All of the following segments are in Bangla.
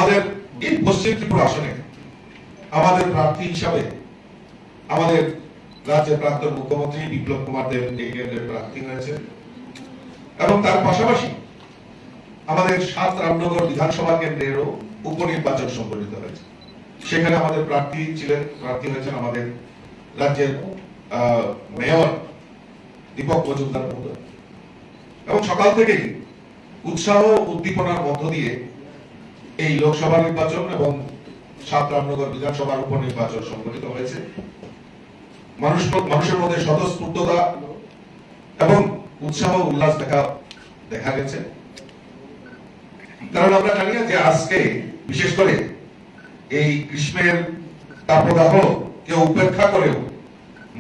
আমাদের এই পশ্চিম ত্রিপুরা আসনে আমাদের প্রার্থী হিসাবে আমাদের রাজ্যের প্রাক্তন মুখ্যমন্ত্রী বিপ্লব কুমার দেব এই কেন্দ্রের প্রার্থী হয়েছে এবং তার পাশাপাশি আমাদের ৭ রামনগর বিধানসভা কেন্দ্রেরও উপনির্বাচন সংগঠিত হয়েছে। সেখানে আমাদের প্রার্থী হয়েছেন আমাদের রাজ্যের মেয়র দীপক মজুমদার মহোদয়। এবং সকাল থেকেই উৎসাহ উদ্দীপনার মধ্য দিয়ে এই লোকসভা নির্বাচন এবং ৭ রামনগর বিধানসভার উপনির্বাচন সংগঠিত হয়েছে। মানুষের মধ্যে স্বতঃস্ফূর্ততা এবং উৎসাহ উল্লাস দেখা গেছে। কারণ আমরা জানি যে আজকে বিশেষ করে এই গ্রীষ্মের তাপদাহ কে উপেক্ষা করেও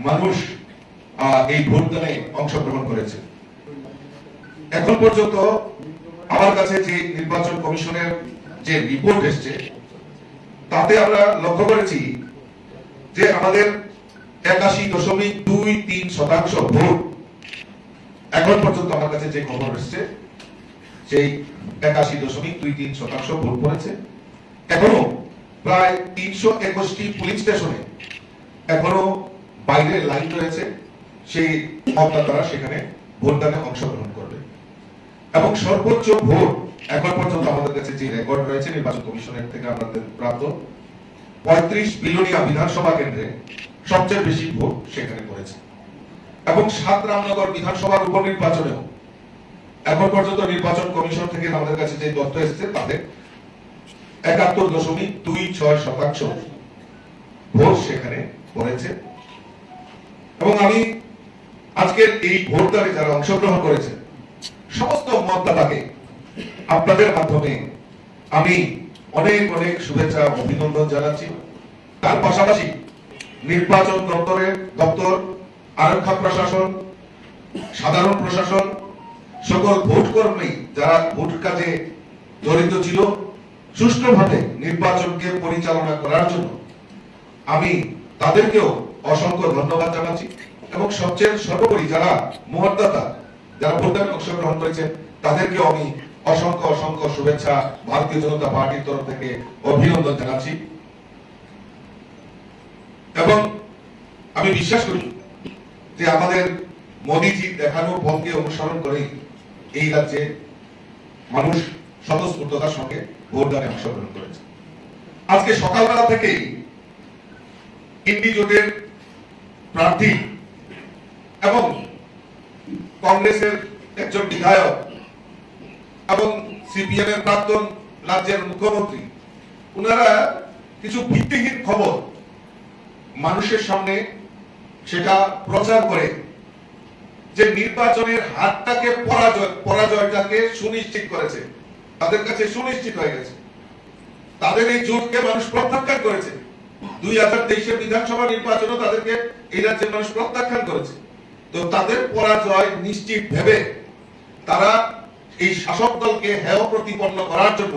মানুষ এই ভোটদানে অংশগ্রহণ করেছে। এখন পর্যন্ত আমার কাছে যে নির্বাচন কমিশনের যে রিপোর্ট এসছে তাতে আমরা লক্ষ্য করেছি যে আমাদের 81.23% ভোট এখন পর্যন্ত আমার কাছে যে খবর এসছে সেই 81.23% ভোট পড়েছে। এখনো প্রায় 321টি পুলিশ স্টেশনে এখনো বাইরে লাইন রয়েছে, সেই মতদাতারা সেখানে ভোটদানে অংশগ্রহণ করবে। এবং সর্বোচ্চ ভোট এখন পর্যন্ত আমাদের কাছে যে রেকর্ড রয়েছে নির্বাচন কমিশনের থেকে আমাদের প্রাপ্ত 35 বিলোনিয়া বিধানসভা কেন্দ্রে সবচেয়ে বেশি ভোট সেখানে পড়েছে। এবং ৭ রামনগর বিধানসভার উপনির্বাচনেও এখন পর্যন্ত নির্বাচন কমিশন থেকে আমাদের কাছে যে তথ্য এসেছে তাদের 71.26% ভোট সেখানে পড়েছে। এবং আমি আজকের এই ভোটদানে যারা অংশগ্রহণ করেছে সমস্ত মতদাতাকে আপনাদের মাধ্যমে আমি অনেক অনেক শুভেচ্ছা অভিনন্দন জানাচ্ছি। তার পাশাপাশি নির্বাচন দপ্তর, আরক্ষা প্রশাসন, সাধারণ প্রশাসন, সকল ভোট কর্মী যারা ভোট কাজে জড়িত ছিল সুষ্ঠুভাবে নির্বাচনকে পরিচালনা করার জন্য আমি তাদেরকেও অসংখ্য ধন্যবাদ জানাচ্ছি। এবং সবচেয়ে সর্বোপরি যারা মতদাতা, যারা ভোটদানে অংশগ্রহণ করেছেন তাদেরকেও আমি অসংখ্য অসংখ্য শুভেচ্ছা ভারতীয় জনতা পার্টির তরফ থেকে অভিনন্দন জানাচ্ছি। এবং আমি বিশ্বাস করি যে আমাদের মোদীজি দেখানো পথকে অনুসরণ করে এই রাজ্যে মানুষ স্বতঃস্ফূর্ততার সঙ্গে ভোটদানে অংশগ্রহণ করেছে। আজকে সকালবেলা থেকেই ইন্ডি জোটের প্রার্থী এবং কংগ্রেসের একজন বিধায়ক এবং সিপিএম এর প্রাক্তন রাজ্যের মুখ্যমন্ত্রী ওনারা কিছু ভিত্তিহীন খবর মানুষের সামনে সেটা প্রচার করে যে নির্বাচনের হারটাকে পরাজয়টাকে সুনিশ্চিত করেছে, তাদের কাছে সুনিশ্চিত হয়ে গেছে। তাদের এই জোটকে মানুষ প্রত্যাখ্যান করেছে। 2023 বিধানসভা নির্বাচনও তাদেরকে এই রাজ্যের মানুষ প্রত্যাখ্যান করেছে। তো তাদের পরাজয় নিশ্চিত ভেবে তারা এই শাসক দলকে হেয় প্রতিপন্ন করার জন্য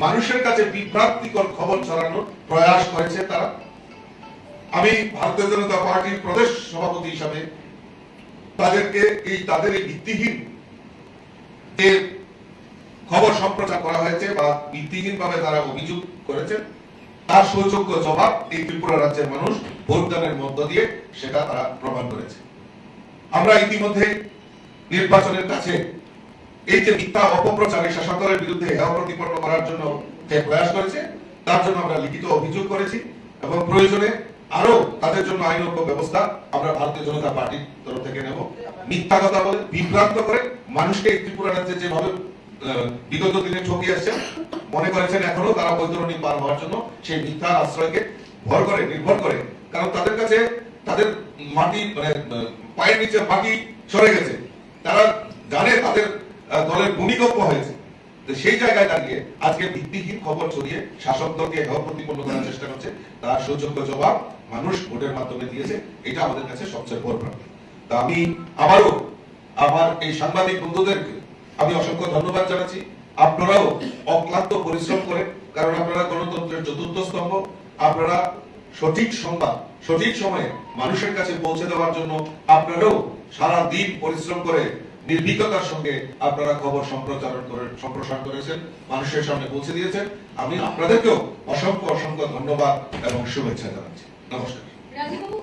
মানুষের কাছে বিভ্রান্তিকর খবর ছড়ানোর প্রয়াস করেছে তারা। আমি ভারতীয় জনতা পার্টির প্রদেশ সভাপতি হিসাবে তাদের এই ভিত্তিহীন যে খবর সম্প্রচার করা হয়েছে বা ভিত্তিহীন ভাবে তারা অভিযোগ করেছে তার সুযোগ্য জবাব এই ত্রিপুরা রাজ্যের মানুষ ভোটদানের মধ্য দিয়ে সেটা তারা প্রমাণ করেছে। আমরা ইতিমধ্যে নির্বাচনের কাছে এই যে মিথ্যা অপপ্রচার শাসক দলের বিরুদ্ধে হেয় প্রতিপন্ন করার জন্য যে প্রয়াস করেছে তার জন্য আমরা লিখিত অভিযোগ করেছি এবং প্রয়োজনে আরো তাদের জন্য আইনগত ব্যবস্থা আমরা ভারতীয় জনতা পার্টির তরফ থেকে নেব। মিথ্যা কথা বলে বিভ্রান্ত করে মানুষকে ত্রিপুরা রাজ্যে যেভাবে বিগত দিনে ঠকিয়ে আসছে মনে করেছেন এখনো তারা বৈতরণী পার হওয়ার জন্য সেই মিথ্যা আশ্রয়কে নির্ভর করে। কারণ তাদের কাছে তাদের মাটি মানে পায়ের নিচে মাটি সরে গেছে, তারা জানে তাদের দলের ভূমিকম্প হয়েছে। সেই জায়গায় দাঁড়িয়ে আজকে ভিত্তিহীন খবর ছড়িয়ে শাসক দলকে হেয় প্রতিপন্ন করার চেষ্টা করছে, তার সুযোগ্য জবাব মানুষ ভোটের মাধ্যমে দিয়েছে। এটা আমাদের কাছে সবচেয়ে বড় প্রাপ্তি। তা আমি আবারও আমার এই সাংবাদিক বন্ধুদেরকে আমি অসংখ্য ধন্যবাদ জানাচ্ছি। আপনারাও অক্লান্ত পরিশ্রম করে, কারণ আপনারা গণতন্ত্রের চতুর্থ স্তম্ভ, আপনারা সঠিক সংবাদ সঠিক সময়ে মানুষের কাছে পৌঁছে দেওয়ার জন্য আপনারাও সারা দিন পরিশ্রম করে নির্ভীকতার সঙ্গে আপনারা খবর সম্প্রসারণ করেছেন, মানুষের সামনে পৌঁছে দিয়েছেন। আমি আপনাদেরকেও অসংখ্য অসংখ্য ধন্যবাদ এবং শুভেচ্ছা জানাচ্ছি। নমস্কার। রাজীব বাবু,